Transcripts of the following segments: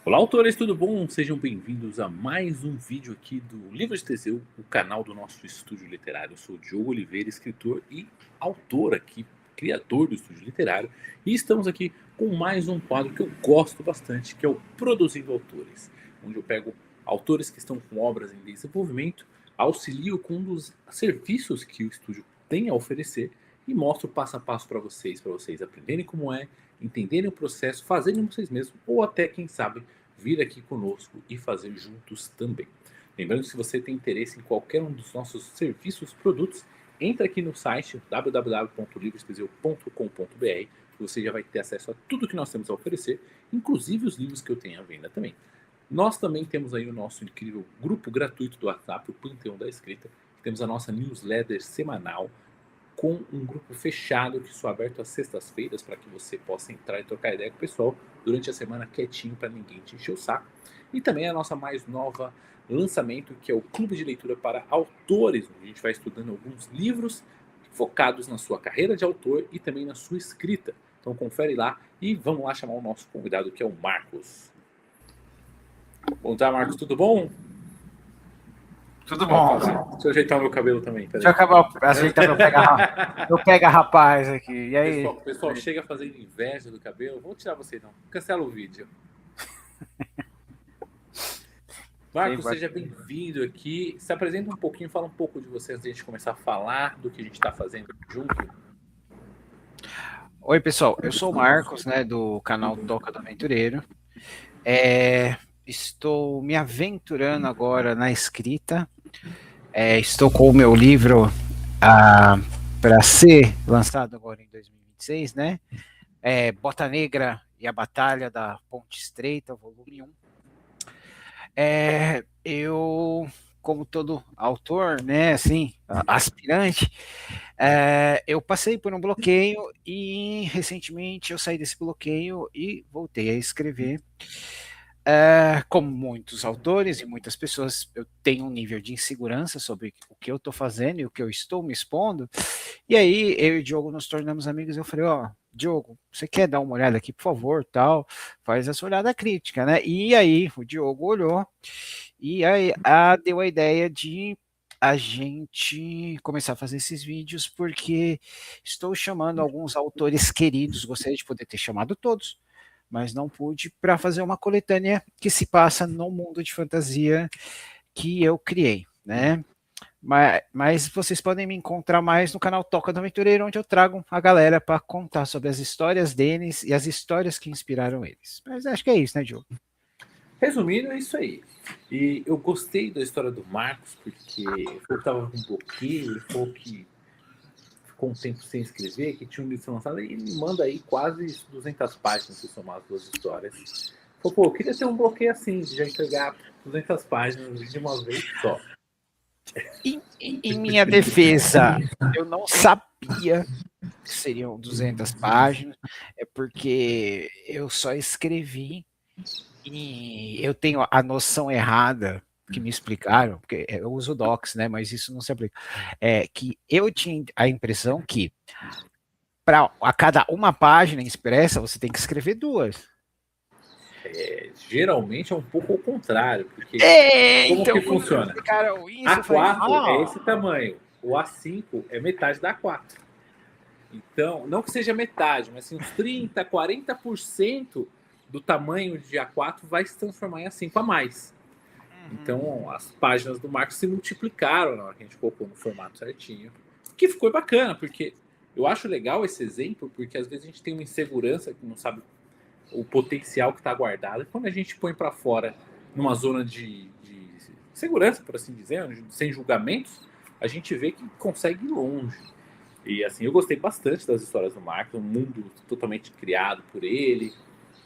Olá, autores, tudo bom? Sejam bem-vindos a mais um vídeo aqui do Livro de Teseu, o canal do nosso estúdio literário. Eu sou o Diogo Oliveira, escritor e autor aqui, criador do estúdio literário, e estamos aqui com mais um quadro que eu gosto bastante, que é o Produzindo Autores, onde eu pego autores que estão com obras em desenvolvimento, auxilio com um dos serviços que o estúdio tem a oferecer e mostro passo a passo para vocês aprenderem como é, entenderem o processo, fazerem vocês mesmos, ou até, quem sabe, vir aqui conosco e fazer juntos também. Lembrando que se você tem interesse em qualquer um dos nossos serviços, produtos, entra aqui no site www.livrosteseu.com.br, que você já vai ter acesso a tudo que nós temos a oferecer, inclusive os livros que eu tenho à venda também. Nós também temos aí o nosso incrível grupo gratuito do WhatsApp, o Panteão da Escrita. Temos a nossa newsletter semanal, com um grupo fechado que só é aberto às sextas-feiras para que você possa entrar e trocar ideia com o pessoal durante a semana quietinho para ninguém te encher o saco. E também a nossa mais nova lançamento, que é o Clube de Leitura para Autores, onde a gente vai estudando alguns livros focados na sua carreira de autor e também na sua escrita. Então confere lá e vamos lá chamar o nosso convidado, que é o Marcos. Bom dia, Marcos, tudo bom? Tudo bom. Deixa eu ajeitar o meu cabelo também. Deixa eu acabar ajeitando meu pega rapaz aqui. E aí? O pessoal chega fazendo inveja do cabelo. Vou tirar você não. Cancela o vídeo. Marcos, seja bem-vindo aqui. Se apresenta um pouquinho, fala um pouco de você antes de a gente começar a falar do que a gente está fazendo junto. Oi, pessoal. Eu sou o Marcos, né, do canal Toca do Aventureiro. Estou me aventurando agora na escrita. Estou com o meu livro para ser lançado agora em 2026, né? Bota Negra e a Batalha da Ponte Estreita, volume 1. Eu, como todo autor, né, assim, aspirante, eu passei por um bloqueio e recentemente eu saí desse bloqueio e voltei a escrever. Como muitos autores e muitas pessoas, eu tenho um nível de insegurança sobre o que eu estou fazendo e o que eu estou me expondo. E aí eu e o Diogo nos tornamos amigos. Eu falei, Diogo, você quer dar uma olhada aqui, por favor, tal, faz essa olhada crítica, né? E aí o Diogo olhou e aí deu a ideia de a gente começar a fazer esses vídeos, porque estou chamando alguns autores queridos, gostaria de poder ter chamado todos, mas não pude, para fazer uma coletânea que se passa no mundo de fantasia que eu criei, né? Mas vocês podem me encontrar mais no canal Toca do Aventureiro, onde eu trago a galera para contar sobre as histórias deles e as histórias que inspiraram eles. Mas acho que é isso, né, Diogo? Resumindo, é isso aí. E eu gostei da história do Marcos, porque eu estava com um bloqueio, ele falou que ficou um tempo sem escrever, que tinha um livro lançado, e ele manda aí quase 200 páginas se somar as duas histórias. Falou, pô, eu queria ter um bloqueio assim, de já entregar 200 páginas de uma vez só. Em minha defesa, eu não sabia que seriam 200 páginas, é porque eu só escrevi e eu tenho a noção errada que me explicaram, porque eu uso Docs, né, mas isso não se aplica, que eu tinha a impressão que para a cada uma página expressa, você tem que escrever duas. Geralmente é um pouco ao contrário, porque como então, que funciona? A4 é esse tamanho, o A5 é metade da A4. Então, não que seja metade, mas assim, uns 30%, 40% do tamanho de A4 vai se transformar em A5 a mais. Então, as páginas do Marcos se multiplicaram na hora que a gente colocou no formato certinho. Que ficou bacana, porque eu acho legal esse exemplo, porque às vezes a gente tem uma insegurança que não sabe o potencial que está guardado. E quando a gente põe para fora numa zona de segurança, por assim dizer, sem julgamentos, a gente vê que consegue ir longe. E assim, eu gostei bastante das histórias do Marcos, um mundo totalmente criado por ele,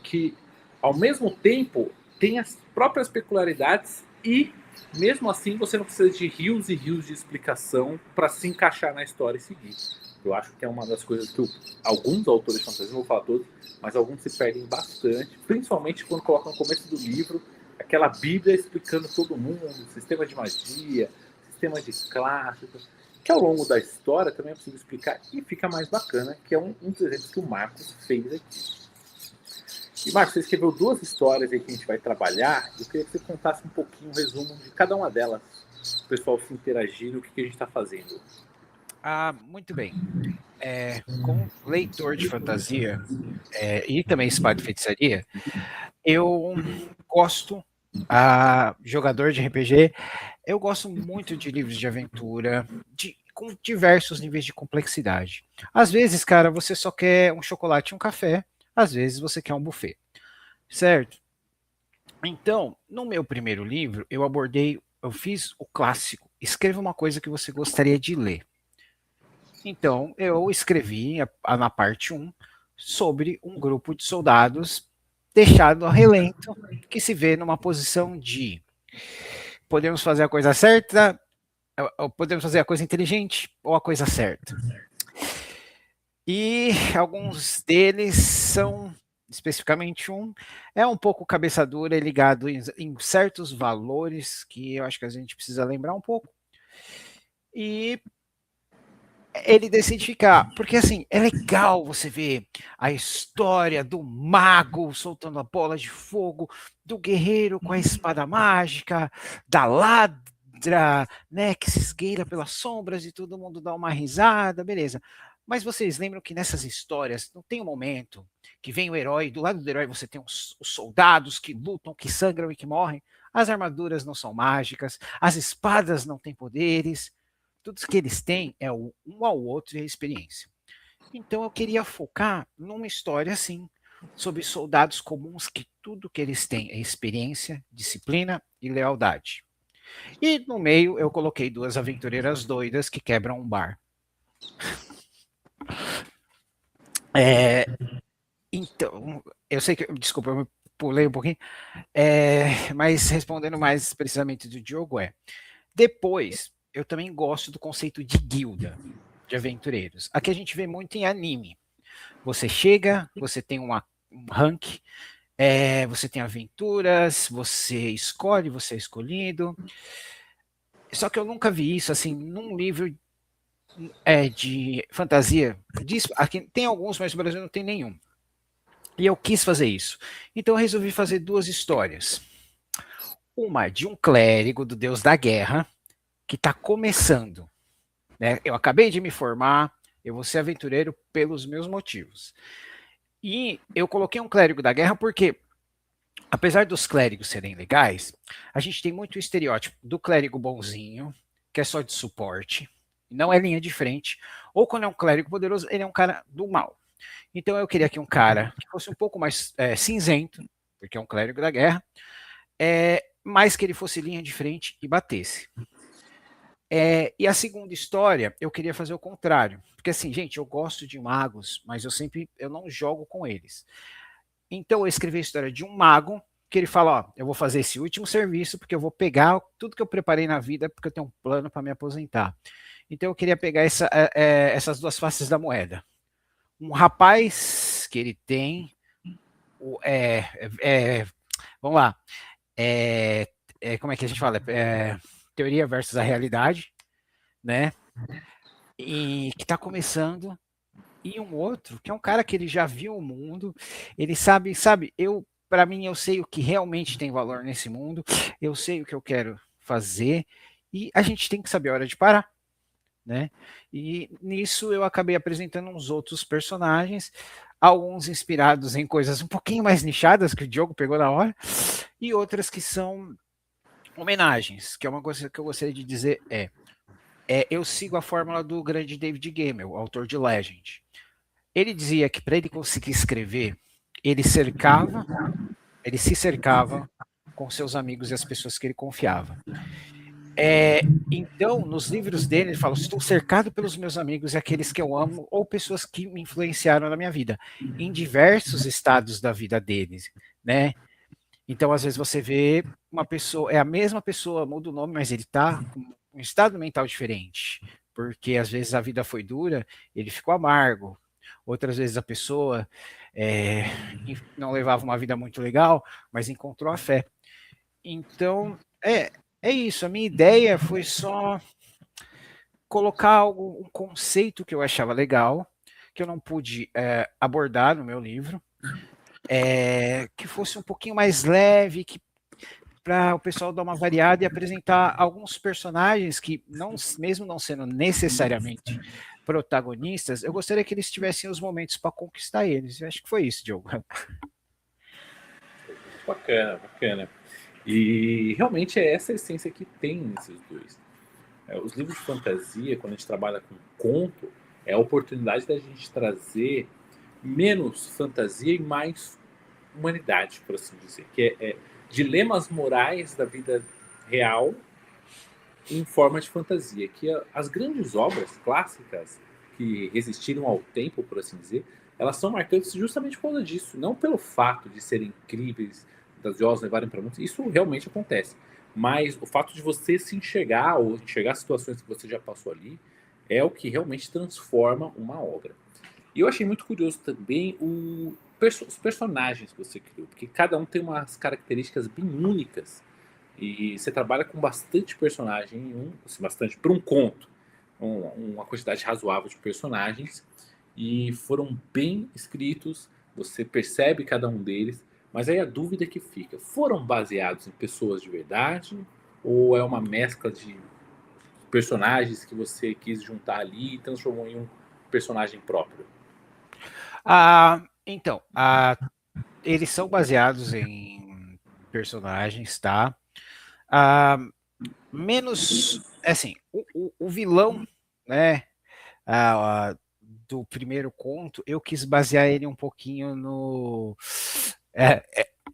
que ao mesmo tempo tem as próprias peculiaridades e mesmo assim você não precisa de rios e rios de explicação para se encaixar na história e seguir. Eu acho que é uma das coisas que alguns autores de fantasia, não vou falar todos, mas alguns se perdem bastante, principalmente quando colocam no começo do livro aquela bíblia explicando todo mundo, sistema de magia, sistema de clássicos, que ao longo da história também é possível explicar e fica mais bacana, que é um dos exemplos que o Marcos fez aqui. E, Marcos, você escreveu 2 histórias aí que a gente vai trabalhar. Eu queria que você contasse um pouquinho, um resumo de cada uma delas. O pessoal se interagir no que a gente está fazendo. Muito bem. Como leitor de fantasia e também espada de feitiçaria, eu gosto, jogador de RPG, eu gosto muito de livros de aventura, com diversos níveis de complexidade. Às vezes, cara, você só quer um chocolate e um café, às vezes você quer um buffet, certo? Então, no meu primeiro livro, eu fiz o clássico, escreva uma coisa que você gostaria de ler. Então, eu escrevi na parte 1 sobre um grupo de soldados deixado a relento, que se vê numa posição de podemos fazer a coisa certa, podemos fazer a coisa inteligente ou a coisa certa. E alguns deles são, especificamente é um pouco cabeça dura, ligado em certos valores que eu acho que a gente precisa lembrar um pouco. E ele decide ficar, porque assim, é legal você ver a história do mago soltando a bola de fogo, do guerreiro com a espada mágica, da ladra, né, que se esgueira pelas sombras e todo mundo dá uma risada, beleza. Mas vocês lembram que nessas histórias não tem um momento que vem o herói, do lado do herói você tem os soldados que lutam, que sangram e que morrem, as armaduras não são mágicas, as espadas não têm poderes, tudo que eles têm é um ao outro e a experiência. Então eu queria focar numa história assim, sobre soldados comuns que tudo que eles têm é experiência, disciplina e lealdade. E no meio eu coloquei 2 aventureiras doidas que quebram um bar. Então, eu sei que, desculpa, eu me pulei um pouquinho, mas respondendo mais precisamente do Diogo depois, eu também gosto do conceito de guilda de aventureiros. Aqui a gente vê muito em anime. Você chega, você tem um rank, você tem aventuras, você escolhe, você é escolhido. Só que eu nunca vi isso assim num livro de fantasia. Aqui tem alguns, mas no Brasil não tem nenhum. E eu quis fazer isso. Então eu resolvi fazer 2 histórias. Uma de um clérigo do deus da guerra que está começando. Né? Eu acabei de me formar, eu vou ser aventureiro pelos meus motivos. E eu coloquei um clérigo da guerra porque, apesar dos clérigos serem legais, a gente tem muito o estereótipo do clérigo bonzinho, que é só de suporte, não é linha de frente, ou quando é um clérigo poderoso, ele é um cara do mal. Então eu queria que um cara que fosse um pouco mais cinzento, porque é um clérigo da guerra, mas que ele fosse linha de frente e batesse. E a segunda história, eu queria fazer o contrário. Porque assim, gente, eu gosto de magos, mas eu não jogo com eles. Então eu escrevi a história de um mago, que ele fala, ó, eu vou fazer esse último serviço, porque eu vou pegar tudo que eu preparei na vida, porque eu tenho um plano para me aposentar. Então eu queria pegar essas 2 faces da moeda. Um rapaz que ele tem, vamos lá, como é que a gente fala? Teoria versus a realidade, né? E que está começando, e um outro que é um cara que ele já viu o mundo, ele sabe, para mim eu sei o que realmente tem valor nesse mundo, eu sei o que eu quero fazer e a gente tem que saber a hora de parar, né? E nisso eu acabei apresentando uns outros personagens, alguns inspirados em coisas um pouquinho mais nichadas que o Diogo pegou na hora e outras que são homenagens, que é uma coisa que eu gostaria de dizer eu sigo a fórmula do grande David Gemmell, autor de Legend. Ele dizia que para ele conseguir escrever, ele se cercava com seus amigos e as pessoas que ele confiava. Então, nos livros dele, ele fala: estou cercado pelos meus amigos e aqueles que eu amo, ou pessoas que me influenciaram na minha vida, em diversos estados da vida deles, né? Então, às vezes você vê uma pessoa, é a mesma pessoa, muda o nome, mas ele está com um estado mental diferente, porque às vezes a vida foi dura, ele ficou amargo. Outras vezes a pessoa não levava uma vida muito legal, mas encontrou a fé. Então, é isso. A minha ideia foi só colocar um conceito que eu achava legal, que eu não pude abordar no meu livro, que fosse um pouquinho mais leve, para o pessoal dar uma variada e apresentar alguns personagens que, não, mesmo não sendo necessariamente protagonistas, eu gostaria que eles tivessem os momentos para conquistar eles. Eu acho que foi isso, Diogo. Bacana, bacana. E realmente é essa a essência que tem nesses dois. Os livros de fantasia, quando a gente trabalha com conto, é a oportunidade da gente trazer menos fantasia e mais humanidade, por assim dizer, que é dilemas morais da vida real em forma de fantasia, que as grandes obras clássicas que resistiram ao tempo, por assim dizer, elas são marcantes justamente por causa disso, não pelo fato de serem incríveis, fantasiosas, levarem para muitos, isso realmente acontece, mas o fato de você se enxergar ou enxergar situações que você já passou ali é o que realmente transforma uma obra. E eu achei muito curioso também os personagens que você criou, porque cada um tem umas características bem únicas. E você trabalha com bastante personagem, assim, bastante para um conto, uma quantidade razoável de personagens, e foram bem escritos, você percebe cada um deles, mas aí a dúvida que fica, foram baseados em pessoas de verdade, ou é uma mescla de personagens que você quis juntar ali e transformou em um personagem próprio? Então, eles são baseados em personagens, tá? Menos, assim, o vilão, né, do primeiro conto, eu quis basear ele um pouquinho no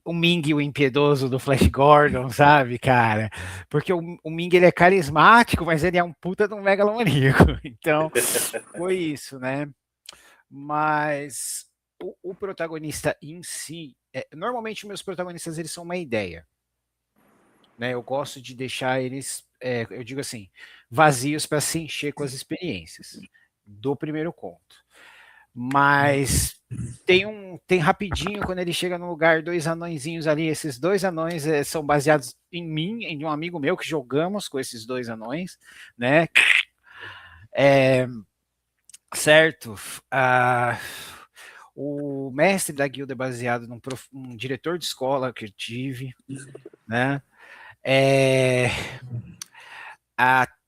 o Ming, o impiedoso do Flash Gordon, sabe, cara? Porque o Ming, ele é carismático, mas ele é um puta de um megalomaníaco. Então, foi isso, né? Mas o protagonista em si, normalmente meus protagonistas, eles são uma ideia, né? Eu gosto de deixar eles, eu digo assim, vazios para se encher com as experiências do primeiro conto. Mas tem rapidinho, quando ele chega no lugar, dois anõezinhos ali, esses dois anões são baseados em mim, em um amigo meu que jogamos com esses dois anões, né? Certo. O mestre da guilda é baseado num diretor de escola que eu tive, né?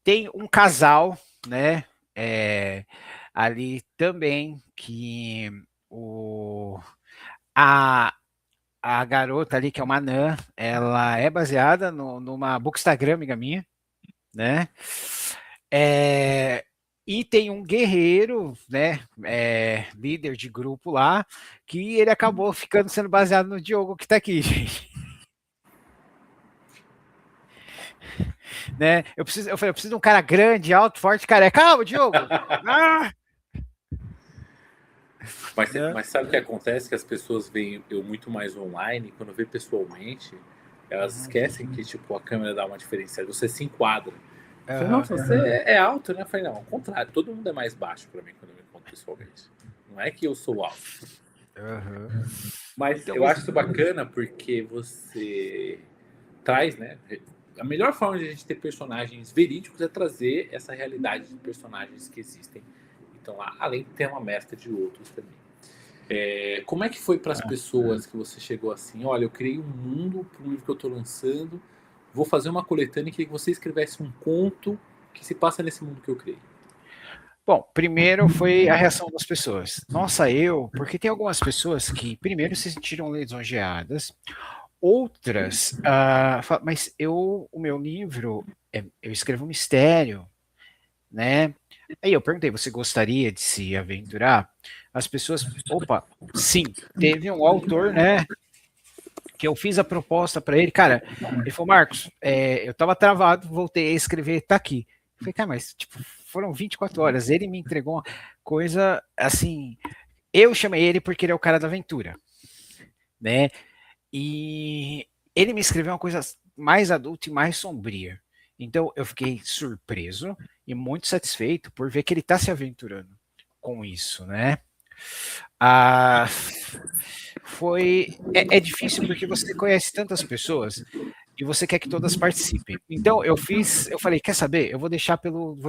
Tem um casal, né? Ali também que a garota ali, que é uma anã, ela é baseada numa bookstagram amiga minha, né? E tem um guerreiro, né, líder de grupo lá, que ele acabou ficando sendo baseado no Diogo que tá aqui, gente. Né? Eu falei, eu preciso de um cara grande, alto, forte, careca. Calma, Diogo! Mas sabe o que acontece? Que as pessoas veem eu muito mais online, quando vê pessoalmente, elas esquecem que tipo, a câmera dá uma diferença, você se enquadra. Eu falei, nossa, você é alto, né? Eu falei, não, ao contrário, todo mundo é mais baixo para mim quando eu me encontro pessoalmente. Não é que eu sou alto. Mas então, eu acho isso bacana porque você traz, né? A melhor forma de a gente ter personagens verídicos é trazer essa realidade de personagens que existem. Então, além de ter uma mescla de outros também. Como é que foi para as pessoas que você chegou assim? Olha, eu criei um mundo para um livro que eu estou lançando, vou fazer uma coletânea e queria que você escrevesse um conto que se passa nesse mundo que eu criei. Bom, primeiro foi a reação das pessoas. Nossa, porque tem algumas pessoas que primeiro se sentiram lisonjeadas, outras, mas o meu livro, eu escrevo um mistério, né? Aí eu perguntei, você gostaria de se aventurar? As pessoas, opa, sim, teve um autor, né, que eu fiz a proposta para ele, cara, ele falou, Marcos, eu tava travado, voltei a escrever, tá aqui. Eu falei, cara, mas tipo, foram 24 horas, ele me entregou uma coisa, assim, eu chamei ele porque ele é o cara da aventura, né, e ele me escreveu uma coisa mais adulta e mais sombria. Então eu fiquei surpreso e muito satisfeito por ver que ele está se aventurando com isso, né? É difícil porque você conhece tantas pessoas e você quer que todas participem. Então eu falei, quer saber? Eu vou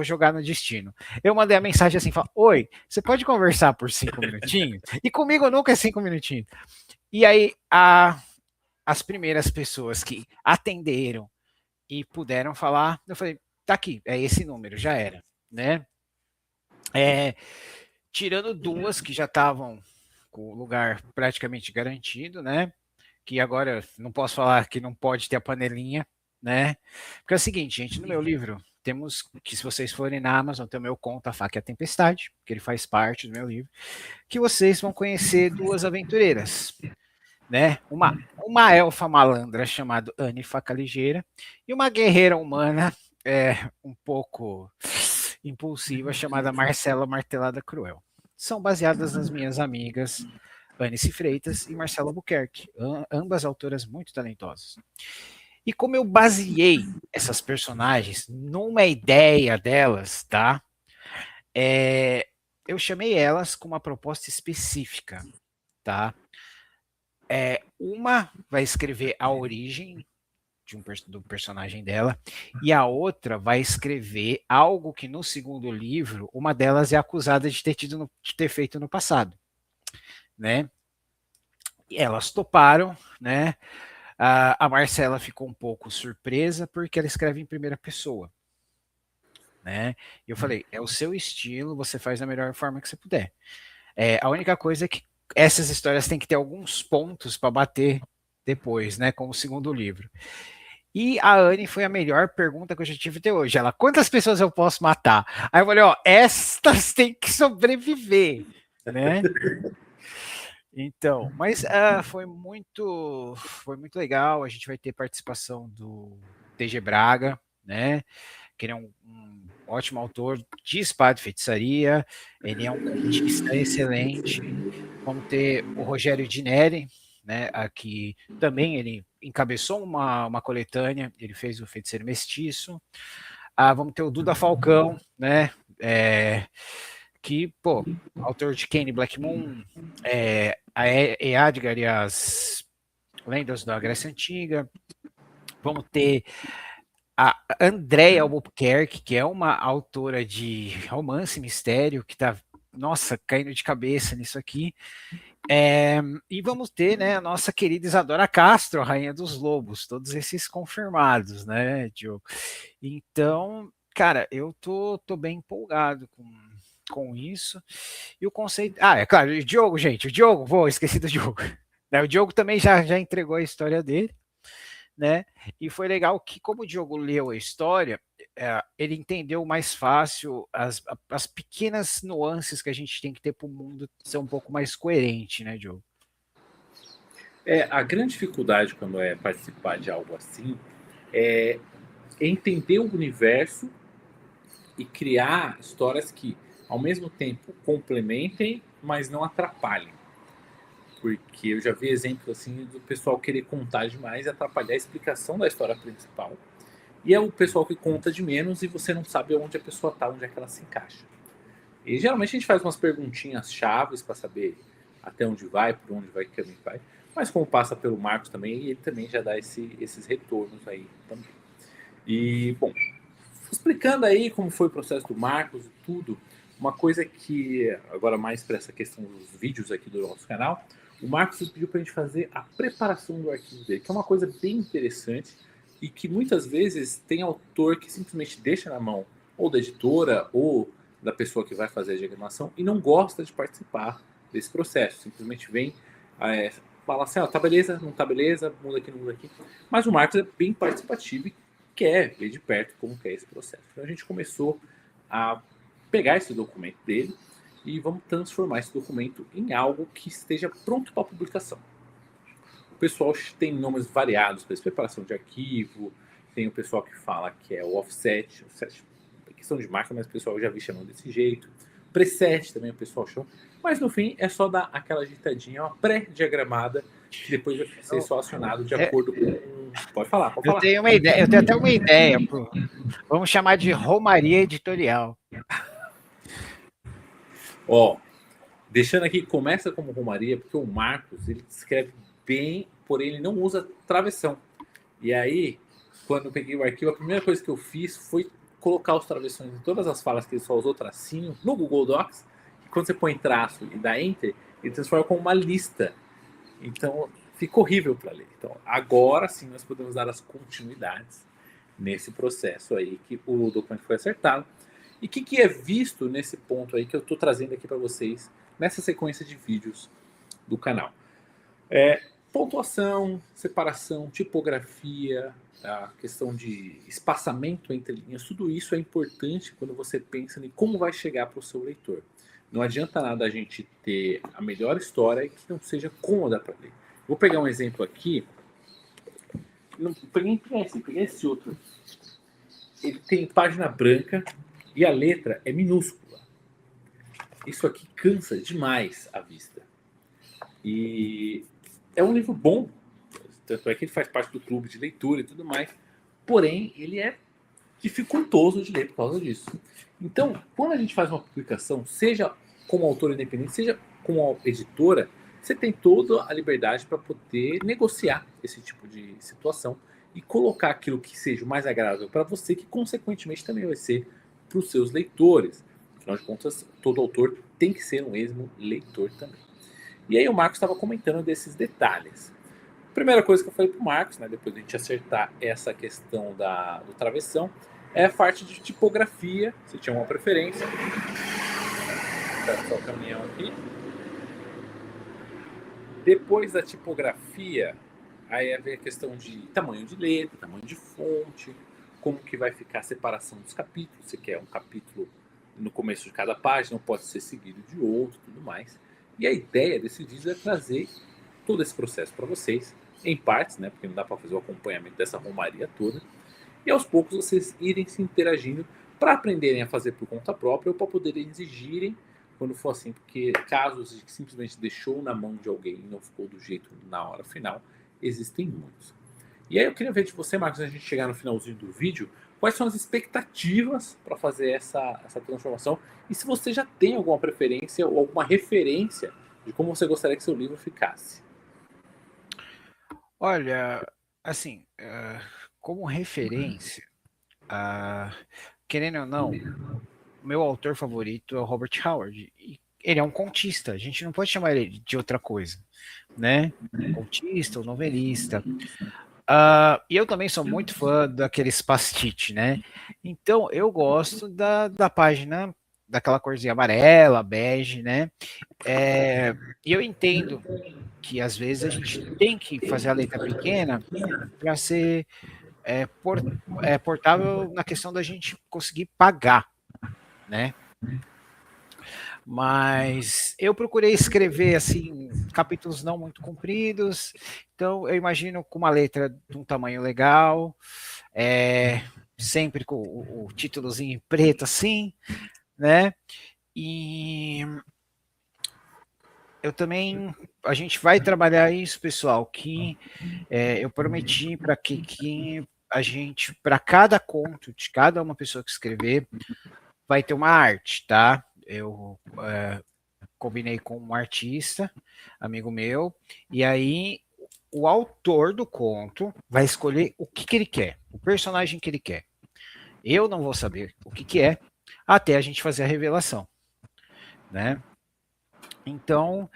jogar no destino. Eu mandei a mensagem assim, oi, você pode conversar por 5 minutinhos? E comigo nunca é 5 minutinhos. E aí, as primeiras pessoas que atenderam e puderam falar, eu falei, tá aqui, é esse número, já era, né? Tirando duas que já estavam com o lugar praticamente garantido, né? Que agora não posso falar que não pode ter a panelinha, né? Porque é o seguinte, gente, no meu livro temos que, se vocês forem na Amazon, tem o meu conto A Faca e a Tempestade, que ele faz parte do meu livro, que vocês vão conhecer duas aventureiras, né? Uma elfa malandra chamada Anne Faca Ligeira e uma guerreira humana um pouco impulsiva chamada Marcela Martelada Cruel. São baseadas nas minhas amigas Anice Freitas e Marcela Albuquerque, ambas autoras muito talentosas. E como eu baseei essas personagens numa ideia delas, tá? Eu chamei elas com uma proposta específica, tá? Uma vai escrever a origem do personagem dela, e a outra vai escrever algo que no segundo livro, uma delas é acusada de ter feito no passado, né? E elas toparam, né? A Marcela ficou um pouco surpresa porque ela escreve em primeira pessoa, né? E eu falei, é o seu estilo, você faz da melhor forma que você puder. A única coisa é que essas histórias têm que ter alguns pontos para bater depois, né? Com o segundo livro. E a Anne foi a melhor pergunta que eu já tive até hoje. Ela, quantas pessoas eu posso matar? Aí eu falei, ó, estas têm que sobreviver, né? Então, mas foi muito legal. A gente vai ter participação do TG Braga, né? Que ele é um ótimo autor de espada e feitiçaria. Ele é um contista excelente. Vamos ter o Rogério Dineri, né? Aqui também ele encabeçou uma coletânea. Ele fez o Feiticeiro Mestiço. Vamos ter o Duda Falcão, né? Que, pô, autor de Kane Black Moon, a Eadgar e as Lendas da Grécia Antiga. Vamos ter a Andrea Albuquerque, que é uma autora de romance mistério, que tá, nossa, caindo de cabeça nisso aqui. E vamos ter, né, a nossa querida Isadora Castro, a Rainha dos Lobos, todos esses confirmados, né, Diogo? Então, cara, eu tô bem empolgado com isso. E o conceito. É claro, o Diogo, gente, esqueci do Diogo. O Diogo também já entregou a história dele, né? E foi legal que, como o Diogo leu a história, ele entendeu mais fácil as pequenas nuances que a gente tem que ter para o mundo ser um pouco mais coerente, né, Diogo? A grande dificuldade quando é participar de algo assim é entender o universo e criar histórias que, ao mesmo tempo, complementem, mas não atrapalhem. Porque eu já vi exemplos assim do pessoal querer contar demais e atrapalhar a explicação da história principal. E é o pessoal que conta de menos e você não sabe onde a pessoa está, onde é que ela se encaixa. E geralmente a gente faz umas perguntinhas chaves para saber até onde vai, por onde vai, que caminho vai. Mas como passa pelo Marcos também, ele também já dá esses retornos aí também. E, bom, explicando aí como foi o processo do Marcos e tudo, uma coisa que, agora mais para essa questão dos vídeos aqui do nosso canal, o Marcos pediu para a gente fazer a preparação do arquivo dele, que é uma coisa bem interessante e que muitas vezes tem autor que simplesmente deixa na mão ou da editora ou da pessoa que vai fazer a diagramação e não gosta de participar desse processo, simplesmente vem, fala assim, tá beleza, não tá beleza, muda aqui, não muda aqui. Mas o Marcos é bem participativo e quer ver de perto como que é esse processo. Então a gente começou a pegar esse documento dele e vamos transformar esse documento em algo que esteja pronto para publicação. O pessoal tem nomes variados para preparação de arquivo, tem o pessoal que fala que é o offset é questão de marca, mas o pessoal já vi chamando desse jeito. Preset também o pessoal chama. Mas no fim é só dar aquela agitadinha, uma pré-diagramada, que depois vai ser só acionado de acordo com. Pode falar. Eu tenho até uma ideia. Vamos chamar de Romaria Editorial. Deixando aqui, começa como Romaria, porque o Marcos, ele escreve bem, porém ele não usa travessão. E aí, quando eu peguei o arquivo, a primeira coisa que eu fiz foi colocar os travessões em todas as falas que ele só usou tracinho no Google Docs. E quando você põe traço e dá Enter, ele transforma como uma lista Então, fica horrível para ler. Então, agora sim nós podemos dar as continuidades nesse processo aí que o documento foi acertado. E o que é visto nesse ponto aí que eu estou trazendo aqui para vocês nessa sequência de vídeos do canal? Pontuação, separação, tipografia, a questão de espaçamento entre linhas, tudo isso é importante quando você pensa em como vai chegar para o seu leitor. Não adianta nada a gente ter a melhor história que não seja cômoda para ler. Vou pegar um exemplo aqui. Não, peguei esse outro. Ele tem página branca e a letra é minúscula. Isso aqui cansa demais a vista. E é um livro bom, tanto é que ele faz parte do clube de leitura e tudo mais, porém ele é dificultoso de ler por causa disso. Então, quando a gente faz uma publicação, seja como autor independente, seja como editora, você tem toda a liberdade para poder negociar esse tipo de situação e colocar aquilo que seja o mais agradável para você, que consequentemente também vai ser para os seus leitores. Afinal de contas, todo autor tem que ser um mesmo leitor também. E aí o Marcos estava comentando desses detalhes. Primeira coisa que eu falei para o Marcos, né, depois de a gente acertar essa questão do travessão, é a parte de tipografia, se tinha uma preferência. Só o caminhão aqui. Depois da tipografia, aí vem a questão de tamanho de letra, tamanho de fonte, como que vai ficar a separação dos capítulos, se quer um capítulo no começo de cada página, não pode ser seguido de outro, tudo mais. E a ideia desse vídeo é trazer todo esse processo para vocês, em partes, né, porque não dá para fazer o acompanhamento dessa romaria toda, e aos poucos vocês irem se interagindo para aprenderem a fazer por conta própria ou para poderem exigirem quando for assim, porque casos que simplesmente deixou na mão de alguém e não ficou do jeito na hora final, existem muitos. E aí eu queria ver de você, Marcos, antes de a gente chegar no finalzinho do vídeo, quais são as expectativas para fazer essa transformação e se você já tem alguma preferência ou alguma referência de como você gostaria que seu livro ficasse. Olha, assim, como referência, querendo ou não, meu autor favorito é o Robert Howard. E ele é um contista, a gente não pode chamar ele de outra coisa, né? Contista ou novelista. E eu também sou muito fã daqueles pastiche, né? Então eu gosto da página, daquela corzinha amarela, bege, né? E eu entendo que às vezes a gente tem que fazer a letra pequena para ser portável na questão da gente conseguir pagar, né? Mas eu procurei escrever assim capítulos não muito compridos, então eu imagino com uma letra de um tamanho legal, sempre com o títulozinho em preto assim, né? E eu também, a gente vai trabalhar isso, pessoal, que eu prometi para que a gente, para cada conto de cada uma pessoa que escrever, vai ter uma arte, tá? Eu combinei com um artista, amigo meu, e aí o autor do conto vai escolher o que ele quer, o personagem que ele quer. Eu não vou saber o que é até a gente fazer a revelação, né? Então,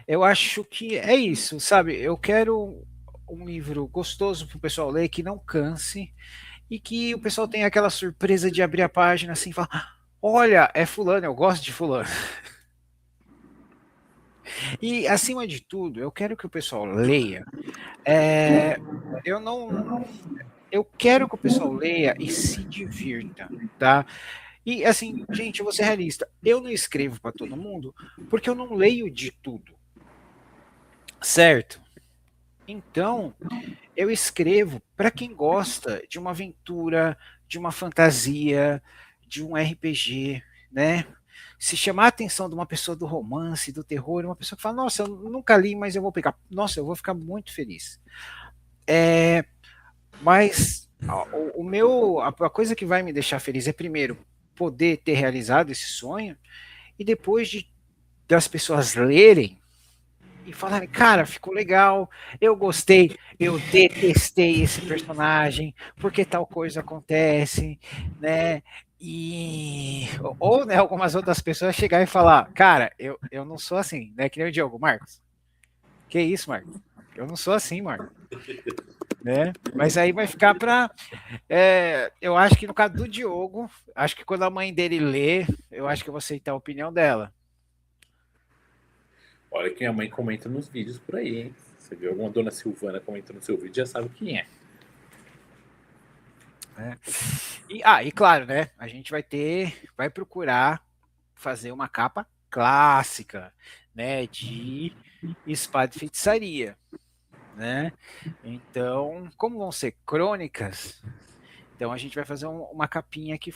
eu acho que é isso, sabe? Eu quero um livro gostoso para o pessoal ler, que não canse, e que o pessoal tenha aquela surpresa de abrir a página assim e falar: olha, é fulano, eu gosto de fulano. E, acima de tudo, eu quero que o pessoal leia. Eu quero que o pessoal leia e se divirta, tá? E, assim, gente, eu vou ser realista. Eu não escrevo para todo mundo porque eu não leio de tudo, certo? Então, eu escrevo para quem gosta de uma aventura, de uma fantasia, de um RPG, né? Se chamar a atenção de uma pessoa do romance, do terror, uma pessoa que fala: nossa, eu nunca li, mas eu vou pegar. Nossa, eu vou ficar muito feliz. Mas a coisa que vai me deixar feliz é, primeiro, poder ter realizado esse sonho, e depois das pessoas lerem e falarem: cara, ficou legal, eu gostei, eu detestei esse personagem, porque tal coisa acontece, né? Ou, né, algumas outras pessoas chegar e falar: cara, eu não sou assim, né? Que nem o Diogo Marcos. Que isso, Marco? Eu não sou assim, Marco. Né? Mas aí vai ficar para... eu acho que no caso do Diogo, acho que quando a mãe dele lê, eu acho que eu vou aceitar a opinião dela. Olha que minha mãe comenta nos vídeos por aí, hein? Você viu alguma dona Silvana comentando no seu vídeo, já sabe quem é. E claro, né? A gente vai procurar fazer uma capa clássica, né? De espada e feitiçaria, né? Então, como vão ser crônicas, então a gente vai fazer uma capinha que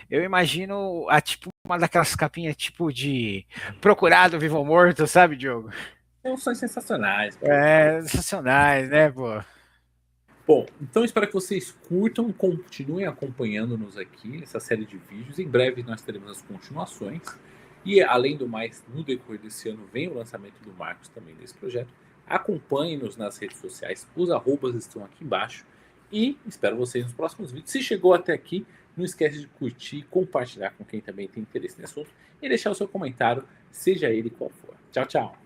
eu imagino tipo uma daquelas capinhas tipo de Procurado Vivo ou Morto, sabe, Diogo? São sensacionais. Pô. Sensacionais, né, pô? Bom, então espero que vocês curtam, continuem acompanhando-nos aqui nessa série de vídeos. Em breve nós teremos as continuações. E além do mais, no decorrer desse ano vem o lançamento do Marcos também desse projeto. Acompanhe-nos nas redes sociais, os arrobas estão aqui embaixo. E espero vocês nos próximos vídeos. Se chegou até aqui, não esquece de curtir, compartilhar com quem também tem interesse nesse assunto e deixar o seu comentário, seja ele qual for. Tchau, tchau!